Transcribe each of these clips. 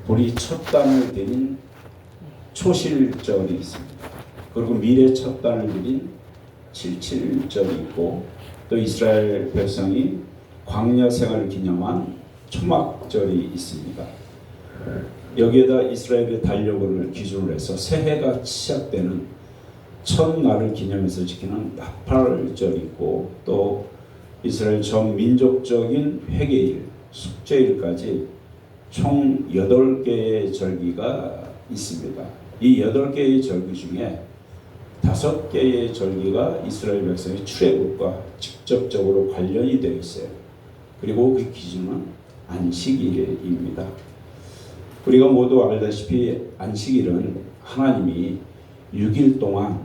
불이 첫 단을 들인 초실절이 있습니다. 그리고 미래 첫 단을 들인 칠칠절이 있고, 또 이스라엘 백성이 광야 생활을 기념한 초막절이 있습니다. 여기에다 이스라엘의 달력을 기준으로 해서 새해가 시작되는 첫날을 기념해서 지키는 나팔절이 있고, 또 이스라엘 전 민족적인 회개일, 숙제일까지 총 8개의 절기가 있습니다. 이 8개의 절기 중에 5개의 절기가 이스라엘 백성의 출애굽과 직접적으로 관련이 되어 있어요. 그리고 그 기준은 안식일입니다. 우리가 모두 알다시피 안식일은 하나님이 6일 동안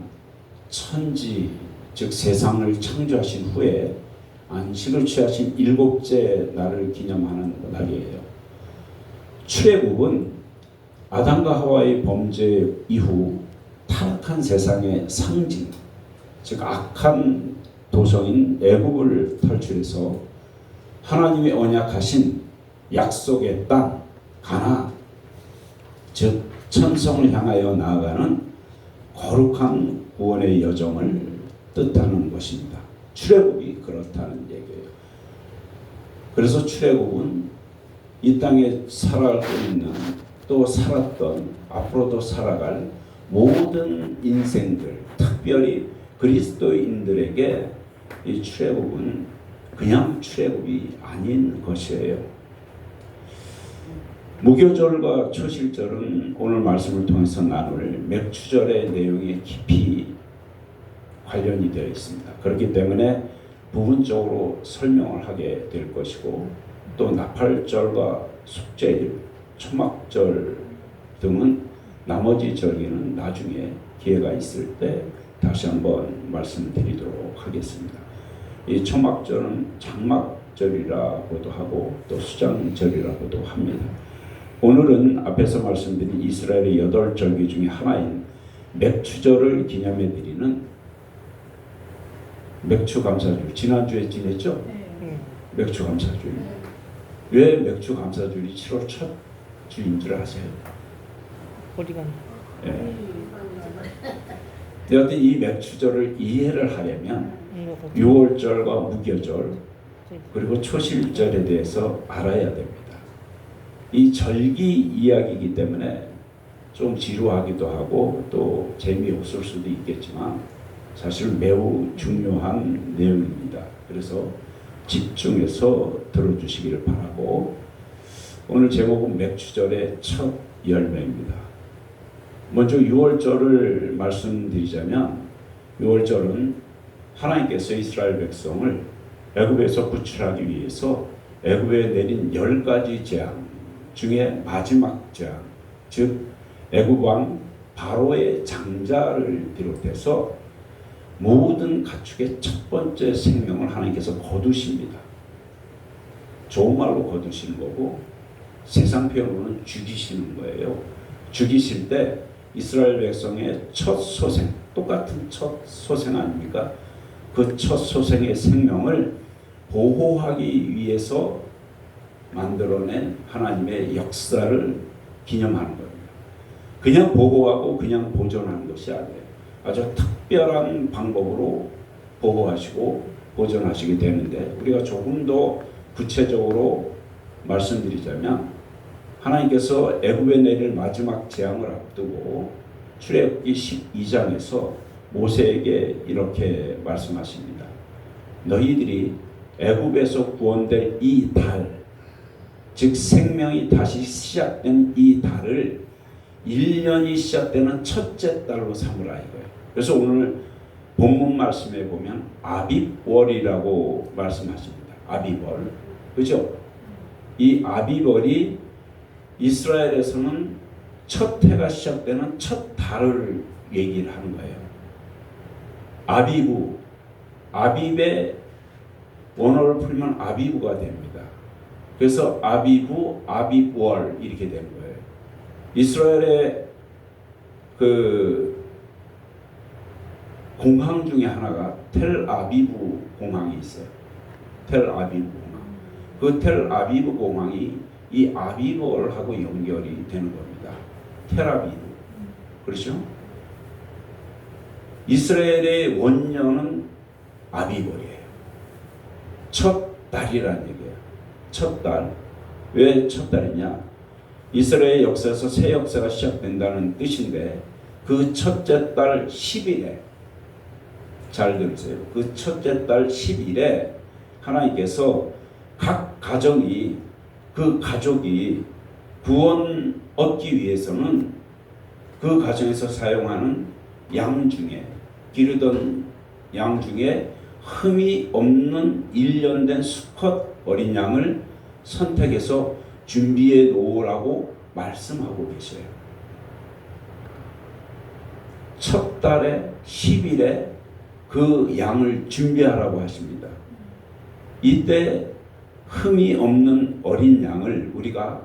천지, 즉 세상을 창조하신 후에 안식을 취하신 7째 날을 기념하는 날이에요. 출애굽은 아담과 하와의 범죄 이후 타락한 세상의 상징, 즉 악한 도성인 애굽을 탈출해서 하나님이 언약하신 약속의 땅 가나안, 즉 천성을 향하여 나아가는 거룩한 구원의 여정을 뜻하는 것입니다. 출애굽이 그렇다는 얘기예요. 그래서 출애굽은 이 땅에 살아가고 있는, 또 살았던, 앞으로도 살아갈 모든 인생들, 특별히 그리스도인들에게 이 출애굽은 그냥 출애굽이 아닌 것이에요. 무교절과 초실절은 오늘 말씀을 통해서 나눌 맥추절의 내용에 깊이 관련이 되어 있습니다. 그렇기 때문에 부분적으로 설명을 하게 될 것이고, 또 나팔절과 숙제일, 초막절 등은 나머지 절기는 나중에 기회가 있을 때 다시 한번 말씀드리도록 하겠습니다. 이 초막절은 장막절이라고도 하고 또 수장절이라고도 합니다. 오늘은 앞에서 말씀드린 이스라엘의 8절기 중에 하나인 맥추절을 기념해 드리는 맥추감사절, 지난주에 지냈죠? 맥추감사절. 왜 맥추감사절이 7월 첫 주인 줄 아세요? 우리가 여하튼 이 맥추절을 이해를 하려면 6월절과 무교절 그리고 초실절에 대해서 알아야 됩니다. 이 절기 이야기이기 때문에 좀 지루하기도 하고 또 재미없을 수도 있겠지만 사실 매우 중요한 내용입니다. 그래서 집중해서 들어주시기를 바라고, 오늘 제목은 맥추절의 첫 열매입니다. 먼저 6월절을 말씀드리자면, 6월절은 하나님께서 이스라엘 백성을 애굽에서 구출하기 위해서 애굽에 내린 10가지 재앙 중에 마지막 재앙, 즉 애굽 왕 바로의 장자를 비롯해서 모든 가축의 첫 번째 생명을 하나님께서 거두십니다. 좋은 말로 거두시는 거고, 세상 표현으로는 죽이시는 거예요. 죽이실 때 이스라엘 백성의 첫 소생, 똑같은 첫 소생 아닙니까? 그 첫 소생의 생명을 보호하기 위해서 만들어낸 하나님의 역사를 기념하는 겁니다. 그냥 보호하고 그냥 보존하는 것이 아니에요. 아주 특별한 방법으로 보호하시고 보존하시게 되는데, 우리가 조금 더 구체적으로 말씀드리자면, 하나님께서 애굽에 내릴 마지막 재앙을 앞두고 출애굽기 12장에서 모세에게 이렇게 말씀하십니다. 너희들이 애굽에서 구원될 이 달, 즉 생명이 다시 시작된 이 달을 1년이 시작되는 첫째 달로 삼으라 이거예요. 그래서 오늘 본문 말씀에 보면 아빕월이라고 말씀하십니다. 아빕월, 그죠? 이 아빕월이 이스라엘에서는 첫 해가 시작되는 첫 달을 얘기를 하는 거예요. 아비부, 아빕의 원어를 풀면 아비부가 됩니다. 그래서 아비부, 아빕월 이렇게 되는 거예요. 이스라엘의 그 공항 중에 하나가 텔아비브 공항이 있어요. 텔아비브 공항. 그 텔아비브 공항이 이 아비벌하고 연결이 되는 겁니다. 테라비브. 그렇죠? 이스라엘의 원년은 아비벌이에요. 첫 달이라는 얘기예요. 첫 달. 왜 첫 달이냐? 이스라엘 역사에서 새 역사가 시작된다는 뜻인데 그 첫째 달 10일에 잘 들으세요. 그 첫째 달 10일에 하나님께서 각 가정이 그 가족이 구원 얻기 위해서는 그 가정에서 사용하는 양 중에 기르던 양 중에 흠이 없는 1년 된 수컷 어린 양을 선택해서 준비해 놓으라고 말씀하고 계셔요. 첫 달에 10일에 그 양을 준비하라고 하십니다. 이때 흠이 없는 어린 양을 우리가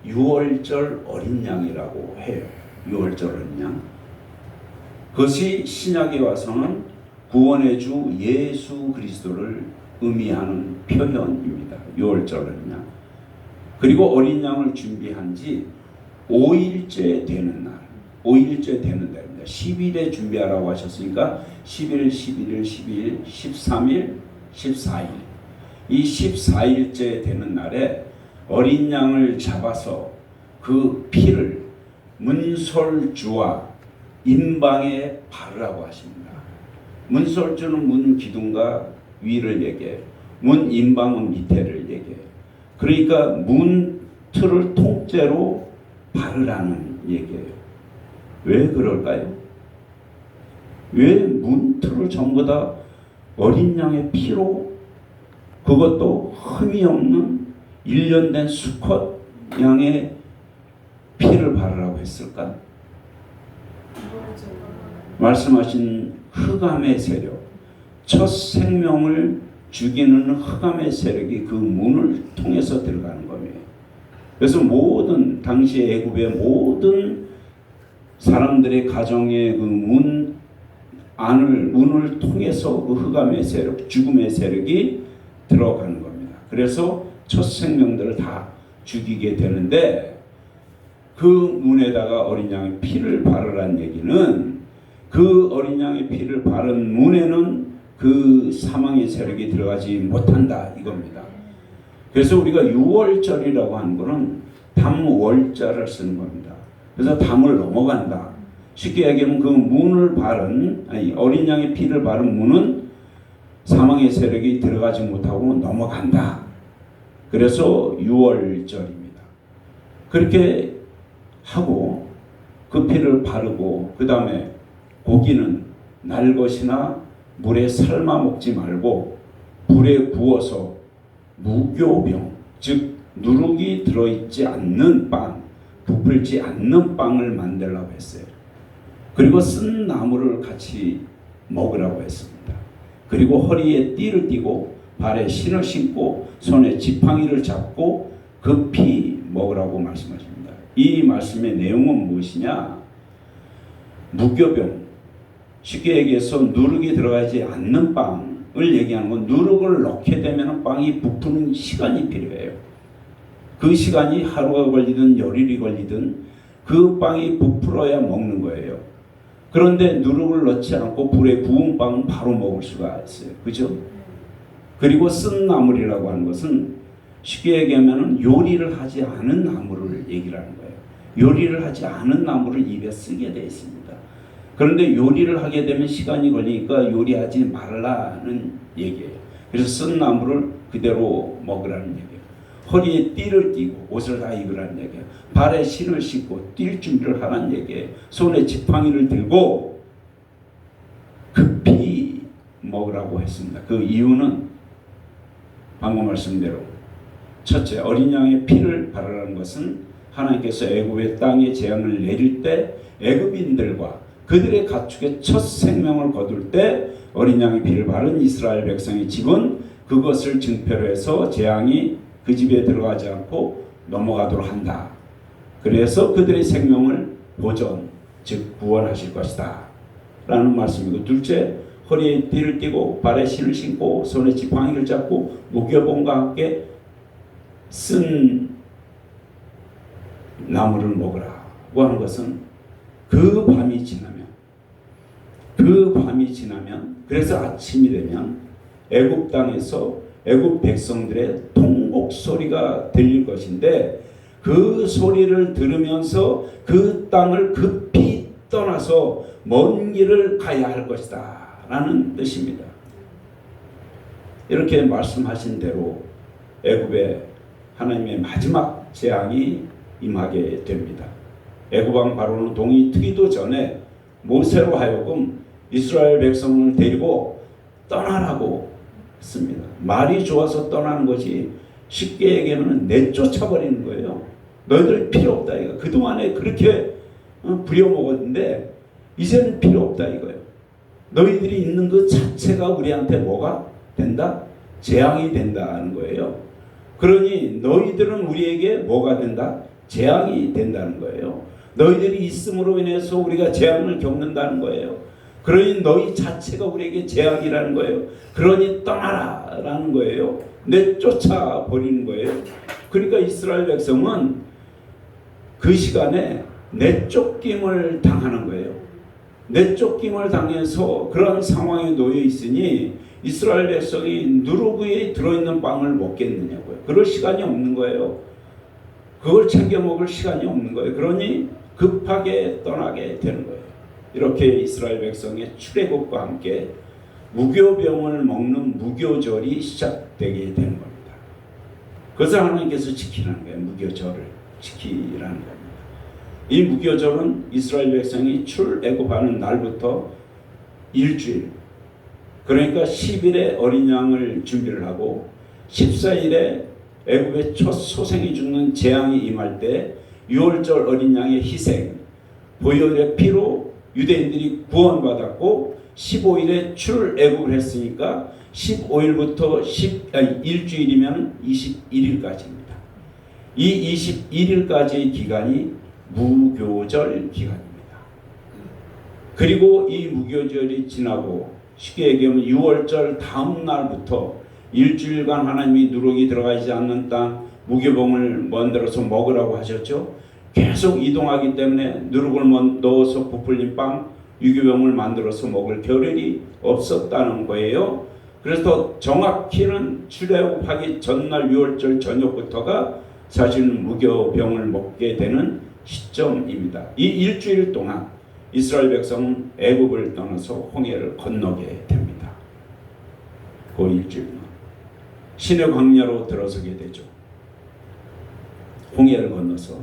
유월절 어린 양이라고 해요. 유월절 어린 양. 그것이 신약에 와서는 구원의 주 예수 그리스도를 의미하는 표현입니다. 유월절 어린 양. 그리고 어린 양을 준비한 지 5일째 되는 날, 5일째 되는 날입니다. 10일에 준비하라고 하셨으니까 11일, 11일, 12일, 13일, 14일. 이 14일째 되는 날에 어린 양을 잡아서 그 피를 문설주와 임방에 바르라고 하십니다. 문설주는 문 기둥과 위를 얘기해요. 문 임방은 밑에를 얘기해요. 그러니까 문 틀을 통째로 바르라는 얘기예요. 왜 그럴까요? 왜 문 틀을 전부 다 어린 양의 피로, 그것도 흠이 없는 1년 된 수컷 양의 피를 바르라고 했을까? 말씀하신 흑암의 세력, 첫 생명을 죽이는 흑암의 세력이 그 문을 통해서 들어가는 겁니다. 그래서 모든 당시의 애굽의 모든 사람들의 가정의 그 문을 통해서 그 흑암의 세력, 죽음의 세력이 들어가는 겁니다. 그래서 첫 생명들을 다 죽이게 되는데 그 문에다가 어린 양의 피를 바르라는 얘기는 그 어린 양의 피를 바른 문에는 그 사망의 세력이 들어가지 못한다 이겁니다. 그래서 우리가 유월절이라고 하는 것은 담월자를 쓰는 겁니다. 그래서 담을 넘어간다. 쉽게 얘기하면 그 문을 바른 어린 양의 피를 바른 문은 사망의 세력이 들어가지 못하고 넘어간다. 그래서 유월절입니다. 그렇게 하고 그 피를 바르고 그 다음에 고기는 날 것이나 물에 삶아 먹지 말고 불에 구워서 무교병, 즉 누룩이 들어있지 않는 빵, 부풀지 않는 빵을 만들라고 했어요. 그리고 쓴 나무를 같이 먹으라고 했습니다. 그리고 허리에 띠를 띠고 발에 신을 신고 손에 지팡이를 잡고 급히 먹으라고 말씀하십니다. 이 말씀의 내용은 무엇이냐? 무교병, 쉽게 얘기해서 누룩이 들어가지 않는 빵을 얘기하는 건 누룩을 넣게 되면 빵이 부푸는 시간이 필요해요. 그 시간이 하루가 걸리든 열일이 걸리든 그 빵이 부풀어야 먹는 거예요. 그런데 누룩을 넣지 않고 불에 구운 빵은 바로 먹을 수가 있어요. 그죠? 그리고 쓴 나물이라고 하는 것은 쉽게 얘기하면 요리를 하지 않은 나물을 얘기를 하는 거예요. 요리를 하지 않은 나물을 입에 쓰게 되어 있습니다. 그런데 요리를 하게 되면 시간이 걸리니까 요리하지 말라는 얘기예요. 그래서 쓴 나물을 그대로 먹으라는 얘기예요. 허리에 띠를 띠고 옷을 다 입으라는 얘기예요. 발에 신을 신고 뛸 준비를 하라는 얘기예요. 손에 지팡이를 들고 급히 먹으라고 했습니다. 그 이유는 방금 말씀대로 첫째, 어린 양의 피를 바르라는 것은 하나님께서 애굽의 땅에 재앙을 내릴 때 애굽인들과 그들의 가축의 첫 생명을 거둘 때 어린 양의 피를 바른 이스라엘 백성의 집은 그것을 증표로 해서 재앙이 그 집에 들어가지 않고 넘어가도록 한다. 그래서 그들의 생명을 보존, 즉 구원하실 것이다 라는 말씀이고, 둘째, 허리에 띠를 띠고 발에 신을 신고 손에 지팡이를 잡고 무교봉과 함께 쓴 나무를 먹으라고 하는 것은 그 밤이 지나면 그래서 아침이 되면 애굽 땅에서 애굽 백성들의 통곡 소리가 들릴 것인데 그 소리를 들으면서 그 땅을 급히 떠나서 먼 길을 가야 할 것이다 라는 뜻입니다. 이렇게 말씀하신 대로 애굽에 하나님의 마지막 재앙이 임하게 됩니다. 애굽 왕 바로는 동이 트기도 전에 모세로 하여금 이스라엘 백성을 데리고 떠나라고 했습니다. 말이 좋아서 떠나는 것이 쉽게 얘기하면 내쫓아버리는 거예요. 너희들 필요 없다 이거. 그동안에 그렇게 부려먹었는데 이제는 필요 없다 이거예요. 너희들이 있는 그 자체가 우리한테 뭐가 된다? 재앙이 된다는 거예요. 그러니 너희들은 우리에게 뭐가 된다? 재앙이 된다는 거예요. 너희들이 있음으로 인해서 우리가 재앙을 겪는다는 거예요. 그러니 너희 자체가 우리에게 재앙이라는 거예요. 그러니 떠나라 라는 거예요. 내쫓아 버리는 거예요. 그러니까 이스라엘 백성은 그 시간에 내쫓김을 당하는 거예요. 내쫓김을 당해서 그런 상황에 놓여 있으니 이스라엘 백성이 누룩에 들어있는 빵을 먹겠느냐고요. 그럴 시간이 없는 거예요. 그걸 챙겨 먹을 시간이 없는 거예요. 그러니 급하게 떠나게 되는 거예요. 이렇게 이스라엘 백성의 출애굽과 함께 무교병을 먹는 무교절이 시작되게 되는 겁니다. 그것을 하나님께서 지키라는 거예요. 무교절을 지키라는 겁니다. 이 무교절은 이스라엘 백성이 출애굽하는 날부터 일주일, 그러니까 10일에 어린 양을 준비를 하고 14일에 애굽의 첫 소생이 죽는 재앙이 임할 때 6월절 어린 양의 희생, 보혈의 피로 유대인들이 구원받았고 15일에 출애굽을 했으니까 15일부터 일주일이면 21일까지입니다. 이 21일까지의 기간이 무교절 기간입니다. 그리고 이 무교절이 지나고 쉽게 얘기하면 6월절 다음 날부터 일주일간 하나님이 누룩이 들어가지 않는 땅 무교병을 만들어서 먹으라고 하셨죠. 계속 이동하기 때문에 누룩을 넣어서 부풀린 빵, 유교병을 만들어서 먹을 겨를이 없었다는 거예요. 그래서 정확히는 출애굽하기 전날 6월절 저녁부터가 사실은 무교병을 먹게 되는 시점입니다. 이 일주일 동안 이스라엘 백성은 애굽을 떠나서 홍해를 건너게 됩니다. 그 일주일 동안 신의 광야로 들어서게 되죠. 홍해를 건너서.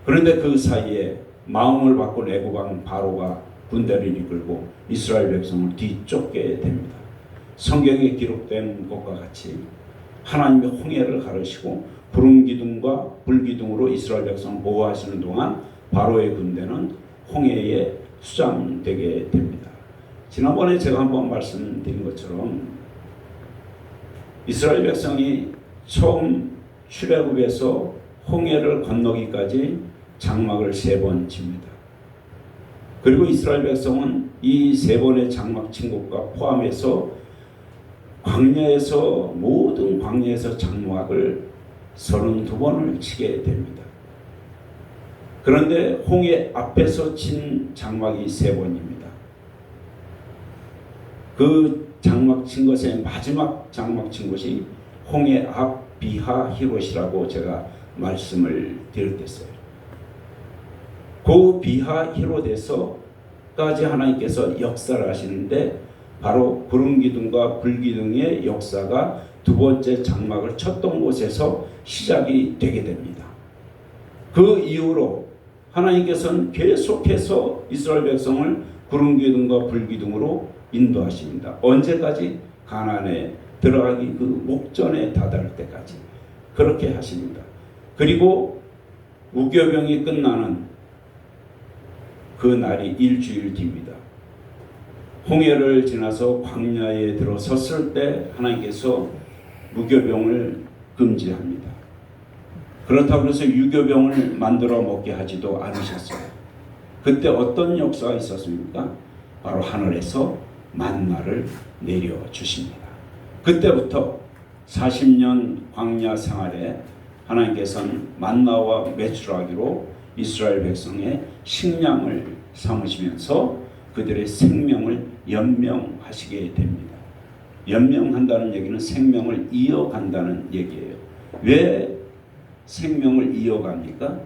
그런데 그 사이에 마음을 바꾼 애굽 왕 바로가 군대를 이끌고 이스라엘 백성을 뒤쫓게 됩니다. 성경에 기록된 것과 같이 하나님의 홍해를 가르시고 구름 기둥과 불 기둥으로 이스라엘 백성을 보호하시는 동안 바로의 군대는 홍해에 수장되게 됩니다. 지난번에 제가 한번 말씀드린 것처럼 이스라엘 백성이 처음 출애굽에서 홍해를 건너기까지 장막을 3번 칩니다. 그리고 이스라엘 백성은 이 3번의 장막 친 것과 포함해서 광야에서 모든 광야에서 장막을 32번을 치게 됩니다. 그런데 홍해 앞에서 친 장막이 3번입니다. 그 장막 친 것의 마지막 장막 친 것이 홍해 앞 비하 히롯이라고 제가 말씀을 드렸댔어요. 그 비하 히롯에서까지 하나님께서 역사를 하시는데 바로 구름 기둥과 불 기둥의 역사가 두 번째 장막을 쳤던 곳에서 시작이 되게 됩니다. 그 이후로 하나님께서는 계속해서 이스라엘 백성을 구름 기둥과 불 기둥으로 인도하십니다. 언제까지? 가나안에 들어가기 그 목전에 다다를 때까지 그렇게 하십니다. 그리고 무교병이 끝나는 그 날이 일주일 뒤입니다. 홍해를 지나서 광야에 들어섰을 때 하나님께서 무교병을 금지합니다. 그렇다고 해서 유교병을 만들어 먹게 하지도 않으셨어요. 그때 어떤 역사가 있었습니까? 바로 하늘에서 만나를 내려주십니다. 그때부터 40년 광야 생활에 하나님께서는 만나와 메추라기로 이스라엘 백성의 식량을 삼으시면서 그들의 생명을 연명하시게 됩니다. 연명한다는 얘기는 생명을 이어간다는 얘기예요. 왜 생명을 이어갑니까?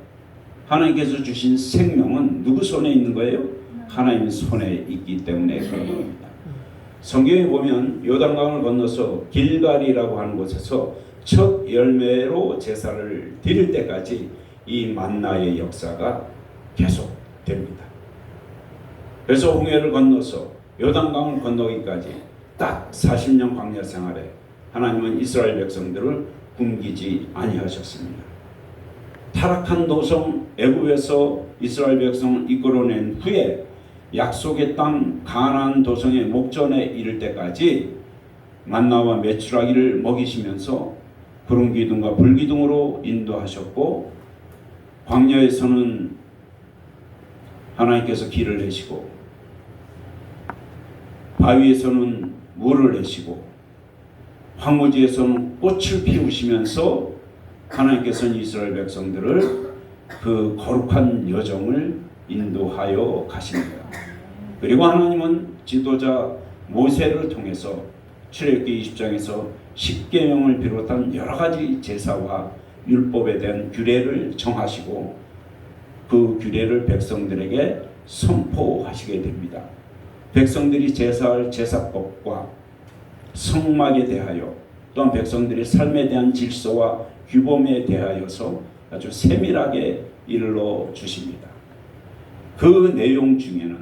하나님께서 주신 생명은 누구 손에 있는 거예요? 하나님 손에 있기 때문에 그런 겁니다. 성경에 보면 요단강을 건너서 길갈이라고 하는 곳에서 첫 열매로 제사를 드릴 때까지 이 만나의 역사가 계속됩니다. 그래서 홍해를 건너서 요단강을 건너기까지 딱 40년 광야 생활에 하나님은 이스라엘 백성들을 굶기지 아니하셨습니다. 타락한 도성 애굽에서 이스라엘 백성을 이끌어낸 후에 약속의 땅 가나안 도성의 목전에 이를 때까지 만나와 메추라기를 먹이시면서 구름 기둥과 불 기둥으로 인도하셨고, 광야에서는 하나님께서 길을 내시고 바위에서는 물을 내시고 황무지에서는 꽃을 피우시면서 하나님께서는 이스라엘 백성들을 그 거룩한 여정을 인도하여 가십니다. 그리고 하나님은 지도자 모세를 통해서 출애굽기 20장에서 십계명을 비롯한 여러 가지 제사와 율법에 대한 규례를 정하시고 그 규례를 백성들에게 선포하시게 됩니다. 백성들이 제사할 제사법과 성막에 대하여 또한 백성들의 삶에 대한 질서와 규범에 대하여서 아주 세밀하게 일러 주십니다. 그 내용 중에는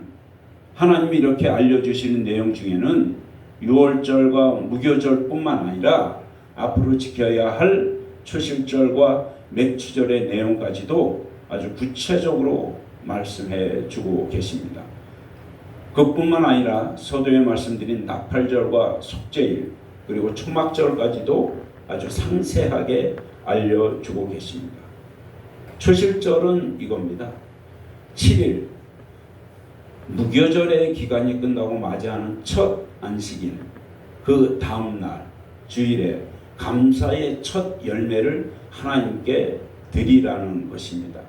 하나님이 이렇게 알려주시는 내용 중에는 유월절과 무교절뿐만 아니라 앞으로 지켜야 할 초실절과 맥추절의 내용까지도 아주 구체적으로 말씀해 주고 계십니다. 그뿐만 아니라 서두에 말씀드린 나팔절과 속죄일 그리고 초막절까지도 아주 상세하게 알려주고 계십니다. 초실절은 이겁니다. 7일 무교절의 기간이 끝나고 맞이하는 첫 안식일, 그 다음날 주일에 감사의 첫 열매를 하나님께 드리라는 것입니다.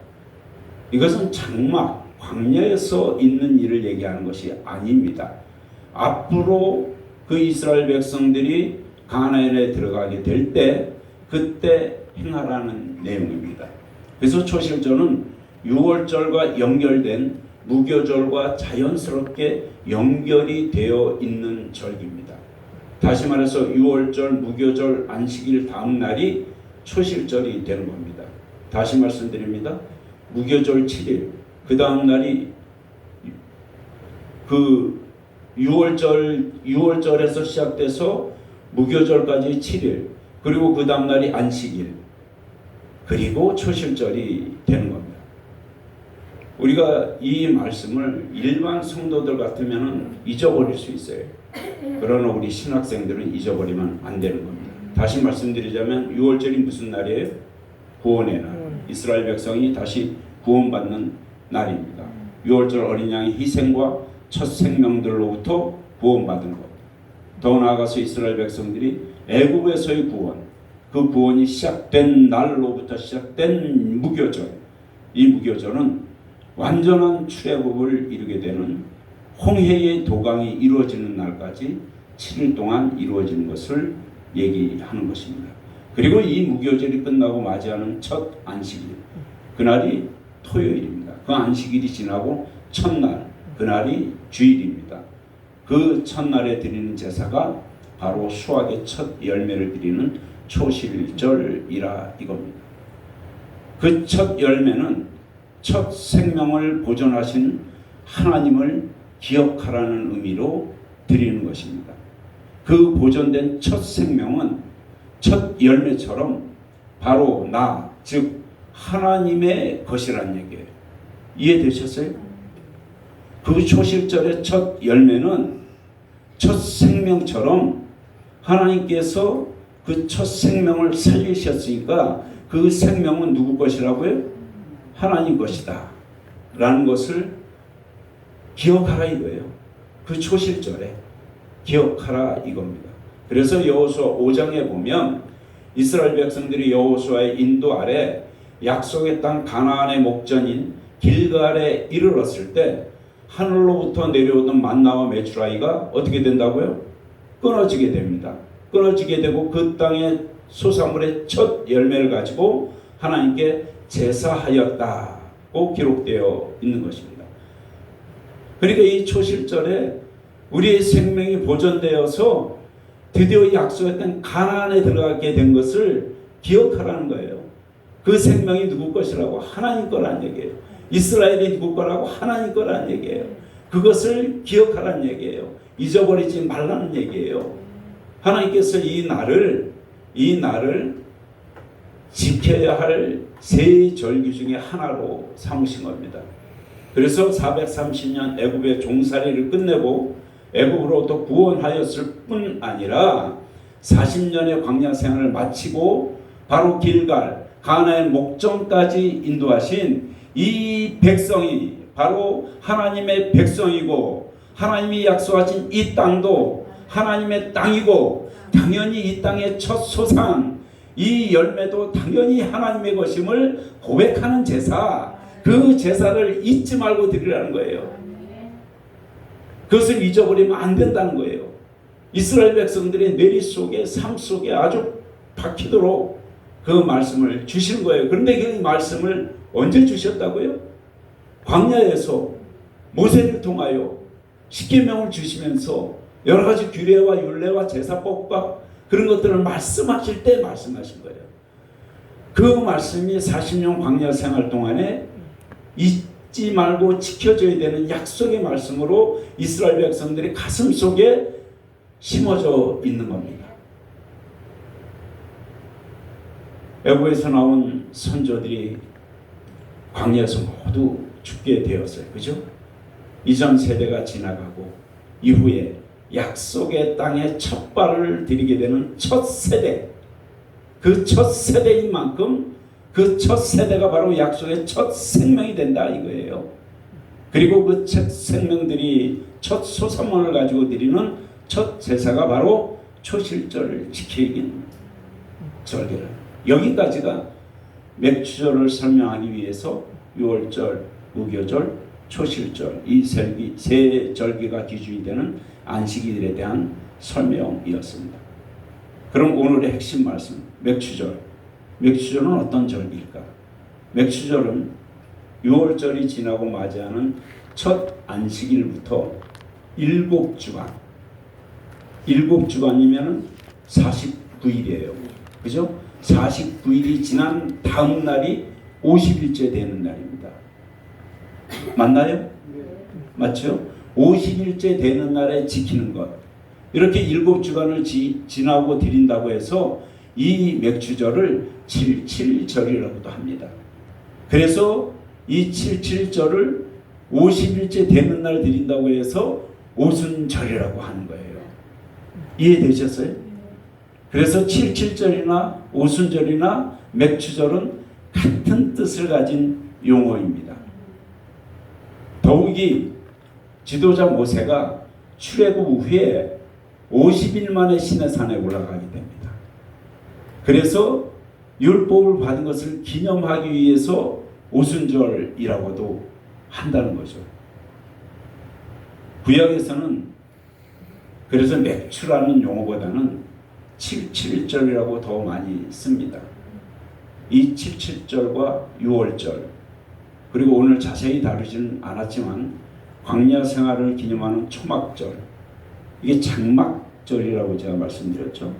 이것은 장막, 광야에서 있는 일을 얘기하는 것이 아닙니다. 앞으로 그 이스라엘 백성들이 가나안에 들어가게 될 때 그때 행하라는 내용입니다. 그래서 초실절은 유월절과 연결된 무교절과 자연스럽게 연결이 되어 있는 절기입니다. 다시 말해서 유월절, 무교절, 안식일 다음 날이 초실절이 되는 겁니다. 다시 말씀드립니다. 무교절 7일, 그 다음 날이 그 유월절에서 시작돼서 무교절까지 7일, 그리고 그 다음 날이 안식일, 그리고 초실절이 되는 겁니다. 우리가 이 말씀을 일반 성도들 같으면 잊어버릴 수 있어요. 그러나 우리 신학생들은 잊어버리면 안 되는 겁니다. 다시 말씀드리자면 유월절이 무슨 날이에요? 구원의 날. 이스라엘 백성이 다시 구원받는 날입니다. 유월절 어린 양의 희생과 첫 생명들로부터 구원받은 것. 더 나아가서 이스라엘 백성들이 애굽에서의 구원, 그 구원이 시작된 날로부터 시작된 무교절. 이 무교절은 완전한 출애굽을 이루게 되는 홍해의 도강이 이루어지는 날까지 7일 동안 이루어지는 것을 얘기하는 것입니다. 그리고 이 무교절이 끝나고 맞이하는 첫 안식일, 그날이 토요일입니다. 그 안식일이 지나고 첫날, 그날이 주일입니다. 그 첫날에 드리는 제사가 바로 수확의 첫 열매를 드리는 초실절이라 이겁니다. 그 첫 열매는 첫 생명을 보존하신 하나님을 기억하라는 의미로 드리는 것입니다. 그 보존된 첫 생명은 첫 열매처럼 바로 나, 즉 하나님의 것이란 얘기예요. 이해되셨어요? 그 초실절의 첫 열매는 첫 생명처럼 하나님께서 그 첫 생명을 살리셨으니까 그 생명은 누구 것이라고요? 하나님 것이다 라는 것을 기억하라 이거예요. 그 초실절에 기억하라 이겁니다. 그래서 여호수아 5장에 보면 이스라엘 백성들이 여호수아의 인도 아래 약속의 땅 가나안의 목전인 길갈에 이르렀을 때 하늘로부터 내려오던 만나와 메추라기가 어떻게 된다고요? 끊어지게 됩니다. 끊어지게 되고 그 땅의 소산물의 첫 열매를 가지고 하나님께 제사하였다고 기록되어 있는 것입니다. 그러니까 이 초실절에 우리의 생명이 보존되어서 드디어 약속했던 가나안에 들어가게 된 것을 기억하라는 거예요. 그 생명이 누구 것이라고? 하나님 거란 얘기예요. 이스라엘이 누구 거라고? 하나님 거란 얘기예요. 그것을 기억하라는 얘기예요. 잊어버리지 말라는 얘기예요. 하나님께서 이 날을 지켜야 할 세 절기 중에 하나로 삼으신 겁니다. 그래서 430년 애굽의 종살이를 끝내고 애굽으로부터 구원하였을 뿐 아니라 40년의 광야 생활을 마치고 바로 길갈 가나안의 목전까지 인도하신 이 백성이 바로 하나님의 백성이고 하나님이 약속하신 이 땅도 하나님의 땅이고 당연히 이 땅의 첫 소산 이 열매도 당연히 하나님의 것임을 고백하는 제사, 그 제사를 잊지 말고 드리라는 거예요. 그것을 잊어버리면 안 된다는 거예요. 이스라엘 백성들의 뇌리 속에 삶 속에 아주 박히도록 그 말씀을 주시는 거예요. 그런데 그 말씀을 언제 주셨다고요? 광야에서 모세를 통하여 십계명을 주시면서 여러 가지 규례와 율례와 제사법과 그런 것들을 말씀하실 때 말씀하신 거예요. 그 말씀이 40년 광야 생활 동안에 잊지 말고 지켜줘야 되는 약속의 말씀으로 이스라엘 백성들의 가슴 속에 심어져 있는 겁니다. 애굽에서 나온 선조들이 광야에서 모두 죽게 되었어요. 그죠? 이전 세대가 지나가고 이후에 약속의 땅에 첫 발을 들이게 되는 첫 세대, 그 첫 세대인 만큼 그 첫 세대가 바로 약속의 첫 생명이 된다 이거예요. 그리고 그 첫 생명들이 첫 소산물을 가지고 드리는 첫 제사가 바로 초실절을 지키는 절기를. 여기까지가 맥추절을 설명하기 위해서 6월절, 무교절, 초실절 이 세 절기가 기준이 되는 안식일에 대한 설명이었습니다. 그럼 오늘의 핵심 말씀 맥추절. 맥추절은 어떤 절기일까? 맥추절은 6월절이 지나고 맞이하는 첫 안식일부터 7주간 7주간이면 49일이에요. 그죠? 49일이 지난 다음 날이 50일째 되는 날입니다. 맞나요? 맞죠? 50일째 되는 날에 지키는 것. 이렇게 7주간을 지나고 드린다고 해서 이 맥추절을 77절이라고도 합니다. 그래서 이 77절을 50일째 되는 날 드린다고 해서 오순절이라고 하는 거예요. 이해되셨어요? 그래서 77절이나 오순절이나 맥추절은 같은 뜻을 가진 용어입니다. 더욱이 지도자 모세가 출애굽 후에 50일 만에 시내산에 올라가게 됩니다. 그래서 율법을 받은 것을 기념하기 위해서 오순절이라고도 한다는 거죠. 구약에서는 그래서 맥추라는 용어보다는 77절이라고 더 많이 씁니다. 이 77절과 6월절 그리고 오늘 자세히 다루지는 않았지만 광야 생활을 기념하는 초막절 이게 장막절이라고 제가 말씀드렸죠.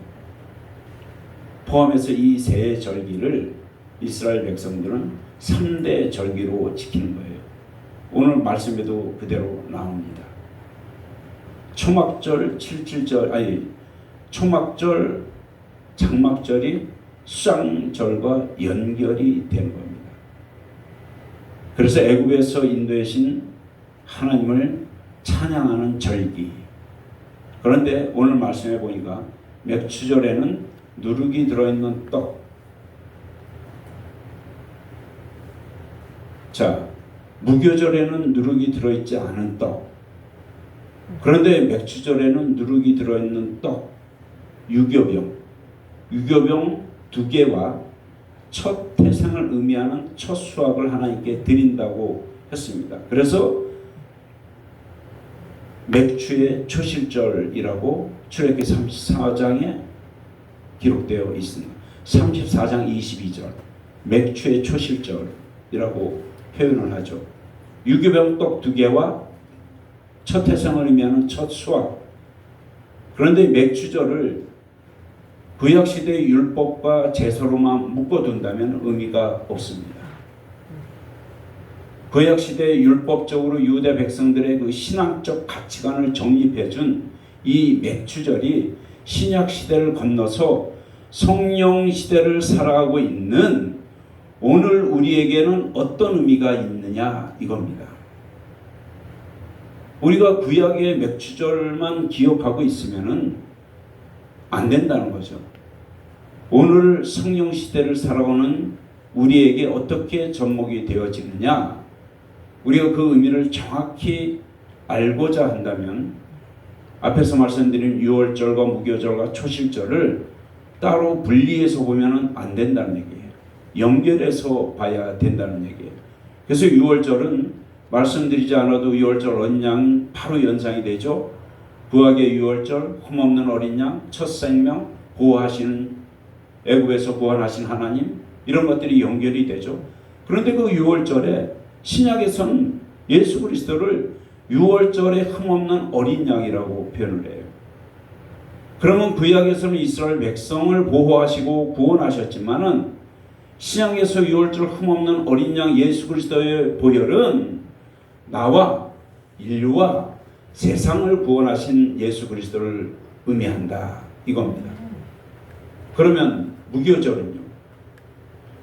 포함해서 이 세 절기를 이스라엘 백성들은 3대 절기로 지키는 거예요. 오늘 말씀에도 그대로 나옵니다. 초막절, 77절, 초막절, 장막절이 수장절과 연결이 되는 겁니다. 그래서 애굽에서 인도하신 하나님을 찬양하는 절기. 그런데 오늘 말씀해 보니까 맥추절에는 누룩이 들어있는 떡. 자, 무교절에는 누룩이 들어있지 않은 떡. 그런데 맥추절에는 누룩이 들어있는 떡. 유교병 두 개와 첫 태생을 의미하는 첫 수확을 하나님께 드린다고 했습니다. 그래서 맥주의 초실절이라고 출애굽기 34장에 기록되어 있습니다. 34장 22절 맥주의 초실절이라고 표현을 하죠. 유교병 떡 두 개와 첫 태생을 의미하는 첫 수확. 그런데 맥주절을 구약시대의 율법과 제사로만 묶어둔다면 의미가 없습니다. 구약시대의 율법적으로 유대 백성들의 그 신앙적 가치관을 정립해준 이 맥주절이 신약시대를 건너서 성령시대를 살아가고 있는 오늘 우리에게는 어떤 의미가 있느냐 이겁니다. 우리가 구약의 맥주절만 기억하고 있으면은 안 된다는 거죠. 오늘 성령시대를 살아오는 우리에게 어떻게 접목이 되어지느냐, 우리가 그 의미를 정확히 알고자 한다면 앞에서 말씀드린 유월절과 무교절과 초실절을 따로 분리해서 보면 안 된다는 얘기예요. 연결해서 봐야 된다는 얘기예요. 그래서 유월절은 말씀드리지 않아도 유월절 어린 양 바로 연상이 되죠. 구약의 유월절, 흠없는 어린 양, 첫 생명, 보호하시는 애굽에서 구원하신 하나님, 이런 것들이 연결이 되죠. 그런데 그 유월절에 신약에서는 예수 그리스도를 유월절에 흠없는 어린 양이라고 표현을 해요. 그러면 구약에서는 이스라엘 백성을 보호하시고 구원하셨지만은 신약에서 유월절 흠없는 어린 양 예수 그리스도의 보혈은 나와 인류와 세상을 구원하신 예수 그리스도를 의미한다 이겁니다. 그러면 무교절은요?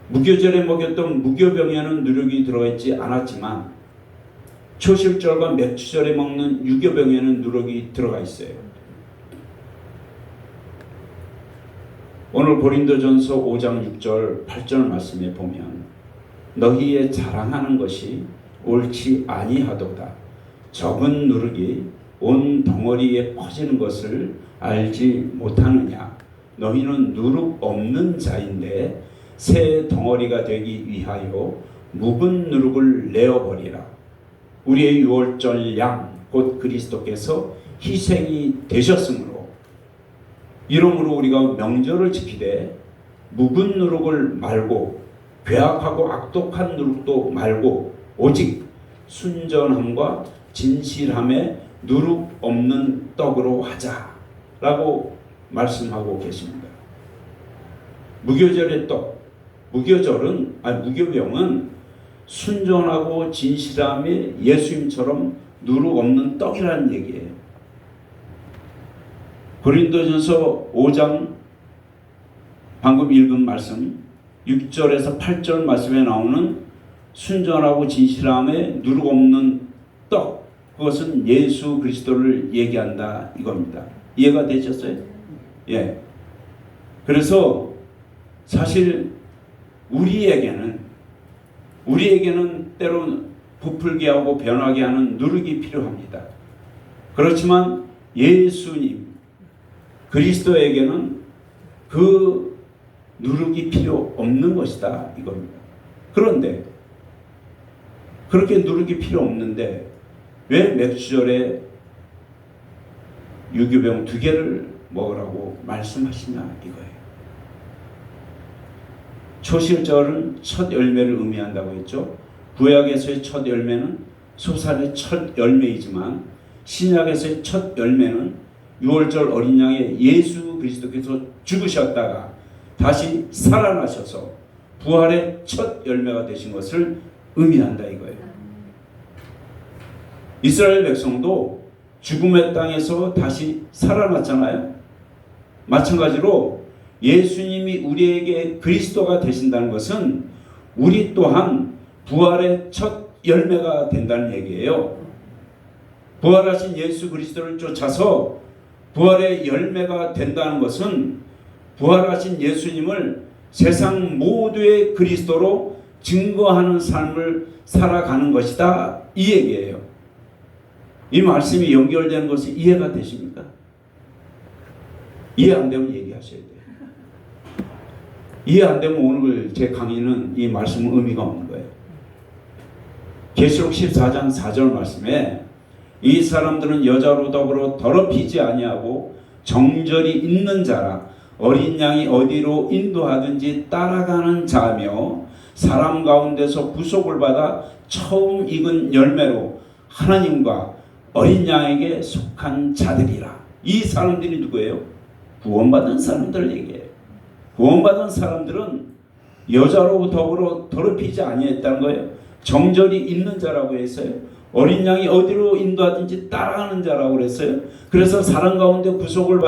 무교절에 먹였던 무교병에는 누룩이 들어가 있지 않았지만 초실절과 맥주절에 먹는 유교병에는 누룩이 들어가 있어요. 오늘 고린도전서 5장 6절 8절 말씀에 보면 너희의 자랑하는 것이 옳지 아니하도다. 적은 누룩이 온 덩어리에 퍼지는 것을 알지 못하느냐. 너희는 누룩 없는 자인데 새 덩어리가 되기 위하여 묵은 누룩을 내어버리라. 우리의 유월절 양 곧 그리스도께서 희생이 되셨으므로 이러므로 우리가 명절을 지키되 묵은 누룩을 말고 괴악하고 악독한 누룩도 말고 오직 순전함과 진실함에 누룩 없는 떡으로 하자라고 말씀하고 계십니다. 무교절의 떡, 무교병은 순전하고 진실함에 예수님처럼 누룩 없는 떡이라는 얘기예요. 고린도전서 5장 방금 읽은 말씀 6절에서 8절 말씀에 나오는 순전하고 진실함에 누룩 없는 떡, 그것은 예수 그리스도를 얘기한다 이겁니다. 이해가 되셨어요? 예. 그래서 사실 우리에게는 때로는 부풀게 하고 변하게 하는 누룩이 필요합니다. 그렇지만 예수님 그리스도에게는 그 누룩이 필요 없는 것이다 이겁니다. 그런데 그렇게 누룩이 필요 없는데 왜 맥주절에 유교병 2개를 먹으라고 말씀하시냐 이거예요. 초실절은 첫 열매를 의미한다고 했죠. 구약에서의 첫 열매는 소산의 첫 열매이지만 신약에서의 첫 열매는 유월절 어린 양의 예수 그리스도께서 죽으셨다가 다시 살아나셔서 부활의 첫 열매가 되신 것을 의미한다 이거예요. 이스라엘 백성도 죽음의 땅에서 다시 살아났잖아요. 마찬가지로 예수님이 우리에게 그리스도가 되신다는 것은 우리 또한 부활의 첫 열매가 된다는 얘기예요. 부활하신 예수 그리스도를 쫓아서 부활의 열매가 된다는 것은 부활하신 예수님을 세상 모두의 그리스도로 증거하는 삶을 살아가는 것이다 이 얘기예요. 이 말씀이 연결되는 것이 이해가 되십니까? 이해 안 되면 얘기하셔야 돼요. 이해 안 되면 오늘 제 강의는 이 말씀은 의미가 없는 거예요. 계시록 14장 4절 말씀에 이 사람들은 여자로 더불어 더럽히지 아니하고 정절이 있는 자라 어린 양이 어디로 인도하든지 따라가는 자며 사람 가운데서 구속을 받아 처음 익은 열매로 하나님과 어린 양에게 속한 자들이라. 이 사람들이 누구예요? 구원받은 사람들 얘기해요. 구원받은 사람들은 여자로 더불어 더럽히지 아니했다는 거예요. 정절이 있는 자라고 했어요. 어린 양이 어디로 인도하든지 따라가는 자라고 그랬어요. 그래서 사람 가운데 구속을 받